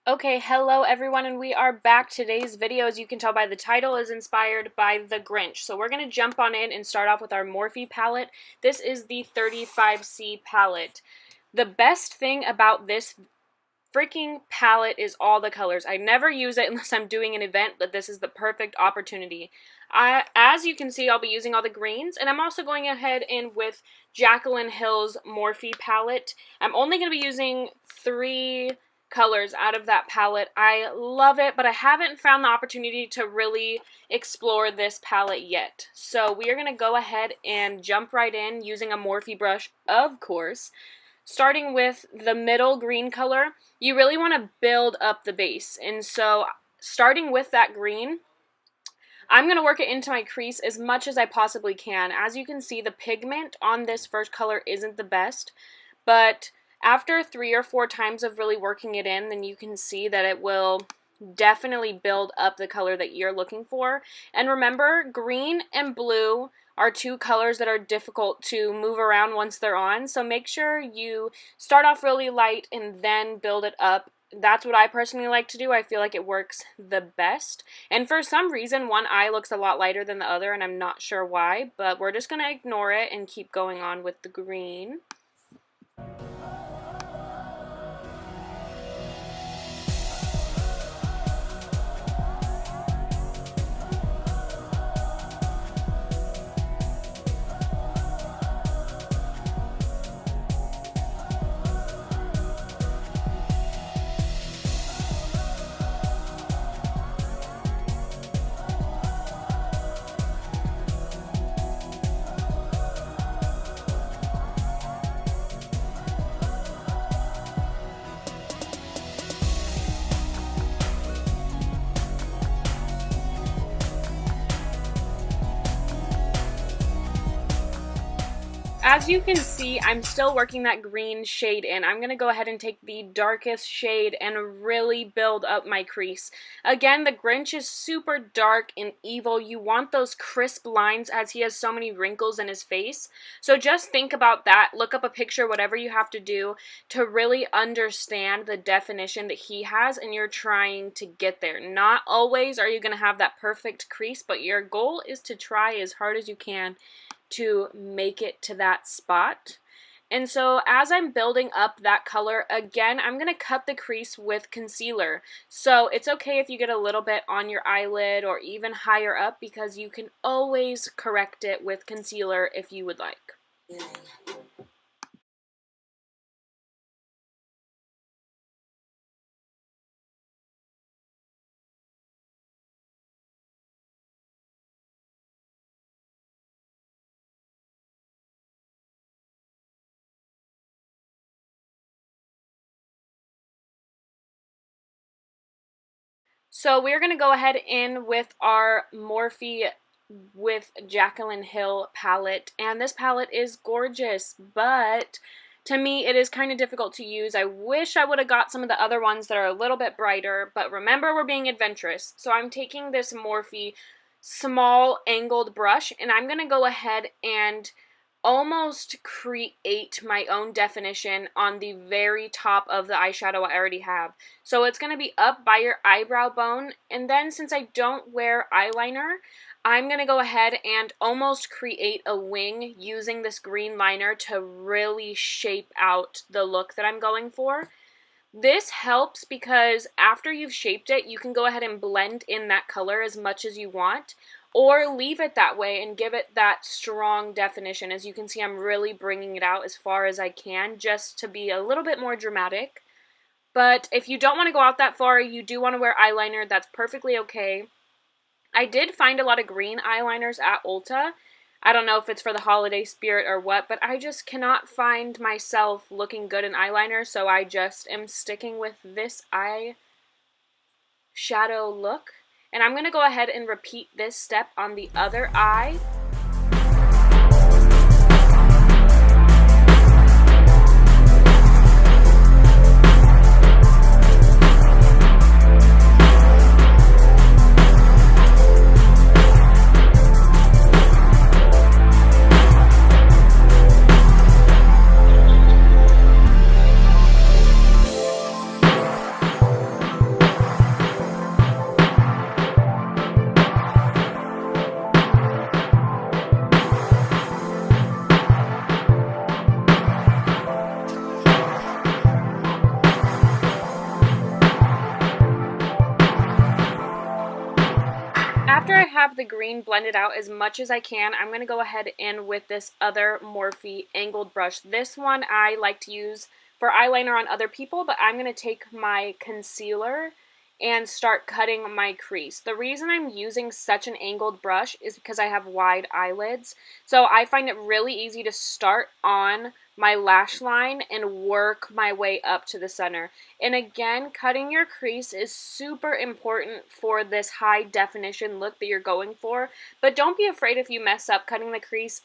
Okay, hello everyone, and we are back. Today's video, as you can tell by the title, is inspired by the Grinch. So we're going to jump on in and start off with our Morphe palette. This is the 35C palette. The best thing about this freaking palette is all the colors. I never use it unless I'm doing an event, but this is the perfect opportunity. As you can see, I'll be using all the greens, and I'm also going ahead and with Jaclyn Hill's Morphe palette. I'm only going to be using 3 colors out of that palette. I love it, but I haven't found the opportunity to really explore this palette yet. So we are going to go ahead and jump right in using a Morphe brush, of course. Starting with the middle green color, you really want to build up the base. And so starting with that green, I'm going to work it into my crease as much as I possibly can. As you can see, the pigment on this first color isn't the best, but after 3 or 4 times of really working it in, then you can see that it will definitely build up the color that you're looking for. And remember, green and blue are 2 colors that are difficult to move around once they're on, so make sure you start off really light and then build it up. That's what I personally like to do. I feel like it works the best. And for some reason, one eye looks a lot lighter than the other, and I'm not sure why, but we're just going to ignore it and keep going on with the green. As you can see, I'm still working that green shade in. I'm going to go ahead and take the darkest shade and really build up my crease. Again, the Grinch is super dark and evil. You want those crisp lines as he has so many wrinkles in his face. So just think about that. Look up a picture, whatever you have to do to really understand the definition that he has, and you're trying to get there. Not always are you going to have that perfect crease, but your goal is to try as hard as you can to make it to that spot. And so as I'm building up that color, again, I'm going to cut the crease with concealer. So it's okay if you get a little bit on your eyelid or even higher up, because you can always correct it with concealer if you would like. So we're going to go ahead in with our Morphe with Jaclyn Hill palette, and this palette is gorgeous, but to me it is kind of difficult to use. I wish I would have got some of the other ones that are a little bit brighter, but remember, we're being adventurous. So I'm taking this Morphe small angled brush, and I'm going to go ahead and almost create my own definition on the very top of the eyeshadow I already have. So it's going to be up by your eyebrow bone, and then since I don't wear eyeliner, I'm going to go ahead and almost create a wing using this green liner to really shape out the look that I'm going for. This helps because after you've shaped it, you can go ahead and blend in that color as much as you want, or leave it that way and give it that strong definition. As you can see, I'm really bringing it out as far as I can just to be a little bit more dramatic. But if you don't want to go out that far, you do want to wear eyeliner, that's perfectly okay. I did find a lot of green eyeliners at Ulta. I don't know if it's for the holiday spirit or what, but I just cannot find myself looking good in eyeliner, so I just am sticking with this eyeshadow look. And I'm going to go ahead and repeat this step on the other eye. have the green blended out as much as I can, I'm going to go ahead in with this other Morphe angled brush. This one I like to use for eyeliner on other people, but I'm going to take my concealer and start cutting my crease. The reason I'm using such an angled brush is because I have wide eyelids, so I find it really easy to start on my lash line and work my way up to the center. And again, cutting your crease is super important for this high definition look that you're going for, but don't be afraid if you mess up. Cutting the crease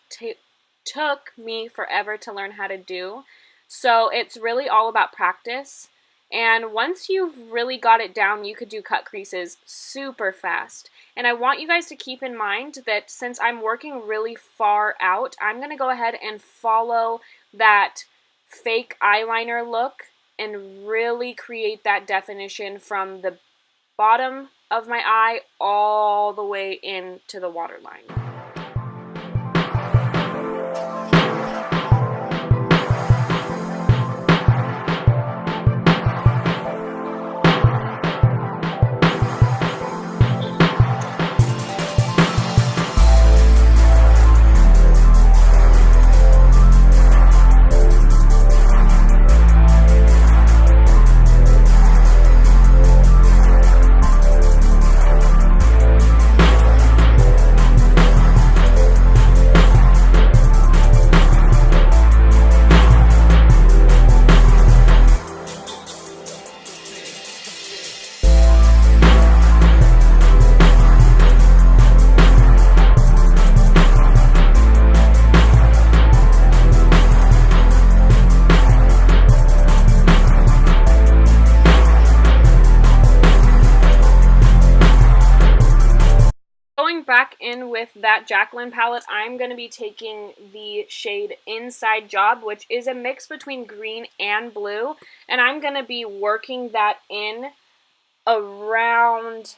took me forever to learn how to do, so it's really all about practice. And once you've really got it down, you could do cut creases super fast. And I want you guys to keep in mind that since I'm working really far out, I'm going to go ahead and follow that fake eyeliner look and really create that definition from the bottom of my eye all the way into the waterline. Back in with that Jacqueline palette, I'm going to be taking the shade Inside Job, which is a mix between green and blue, and I'm going to be working that in around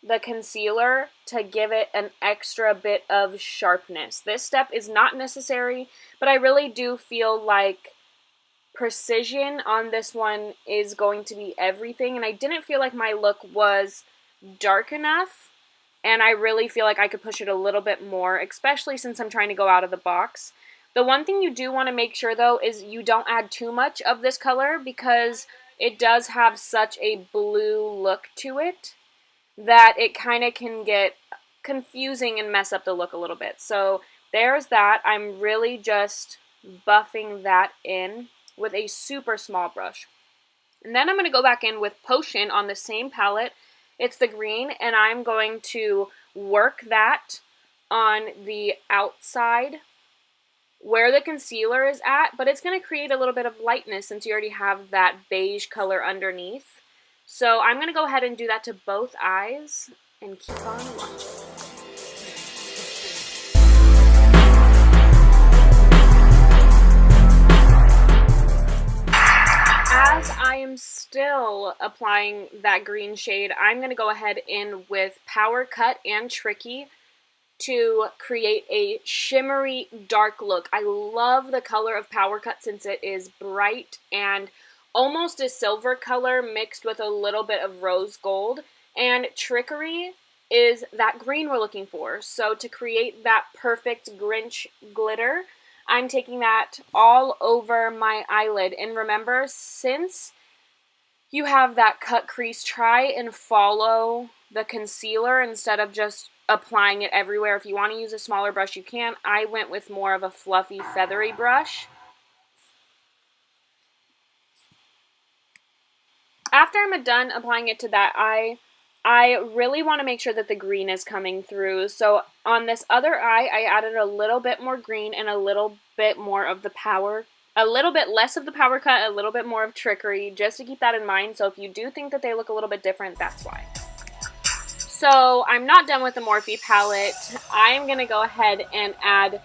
the concealer to give it an extra bit of sharpness. This step is not necessary, but I really do feel like precision on this one is going to be everything, and I didn't feel like my look was dark enough. And I really feel like I could push it a little bit more, especially since I'm trying to go out of the box. The one thing you do want to make sure, though, is you don't add too much of this color because it does have such a blue look to it that it kind of can get confusing and mess up the look a little bit. So there's that. I'm really just buffing that in with a super small brush. And then I'm going to go back in with Potion on the same palette. It's the green, and I'm going to work that on the outside where the concealer is at, but it's going to create a little bit of lightness since you already have that beige color underneath. So I'm going to go ahead and do that to both eyes and keep on watching. As I am still applying that green shade, I'm going to go ahead in with Power Cut and Tricky to create a shimmery dark look. I love the color of Power Cut since it is bright and almost a silver color mixed with a little bit of rose gold. And Trickery is that green we're looking for. So to create that perfect Grinch glitter, I'm taking that all over my eyelid. And remember, since you have that cut crease, try and follow the concealer instead of just applying it everywhere. If you want to use a smaller brush, you can. I went with more of a fluffy, feathery brush. After I'm done applying it to that eye, I really want to make sure that the green is coming through. So on this other eye, I added a little bit more green and a little bit more of the a little bit less of the Power Cut, a little bit more of Trickery, just to keep that in mind. So if you do think that they look a little bit different, that's why. So I'm not done with the Morphe palette. I'm going to go ahead and add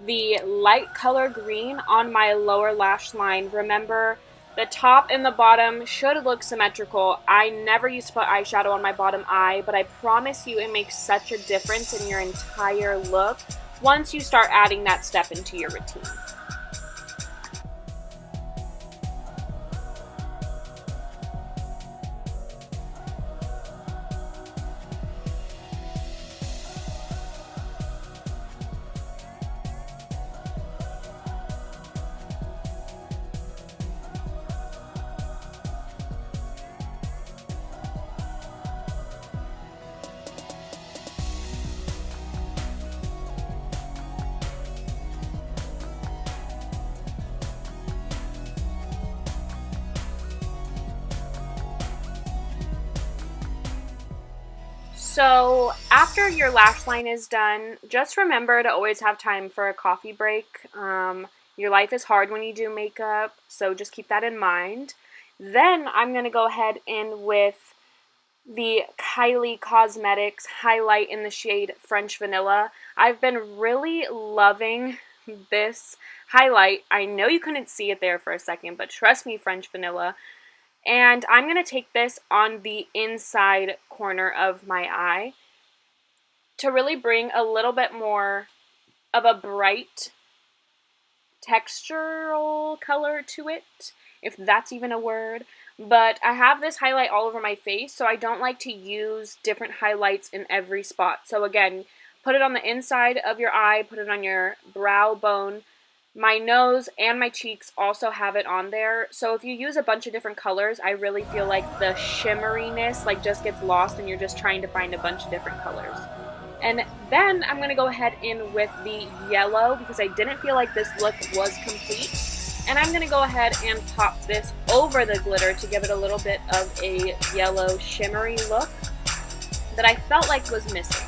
the light color green on my lower lash line. Remember, the top and the bottom should look symmetrical. I never used to put eyeshadow on my bottom eye, but I promise you it makes such a difference in your entire look once you start adding that step into your routine. So after your lash line is done, just remember to always have time for a coffee break. Your life is hard when you do makeup, so just keep that in mind. Then I'm going to go ahead in with the Kylie Cosmetics highlight in the shade French Vanilla. I've been really loving this highlight. I know you couldn't see it there for a second, but trust me, French Vanilla. And I'm going to take this on the inside corner of my eye to really bring a little bit more of a bright textural color to it, if that's even a word. But I have this highlight all over my face, so I don't like to use different highlights in every spot. So again, put it on the inside of your eye, put it on your brow bone. My nose and my cheeks also have it on there. So if you use a bunch of different colors, I really feel like the shimmeriness just gets lost and you're just trying to find a bunch of different colors. And then I'm going to go ahead in with the yellow because I didn't feel like this look was complete. And I'm going to go ahead and pop this over the glitter to give it a little bit of a yellow shimmery look that I felt like was missing.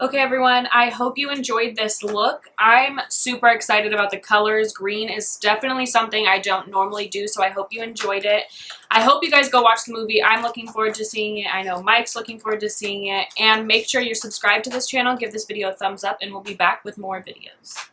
Okay everyone, I hope you enjoyed this look. I'm super excited about the colors. Green is definitely something I don't normally do, so I hope you enjoyed it. I hope you guys go watch the movie. I'm looking forward to seeing it. I know Mike's looking forward to seeing it. And make sure you're subscribed to this channel, give this video a thumbs up, and we'll be back with more videos.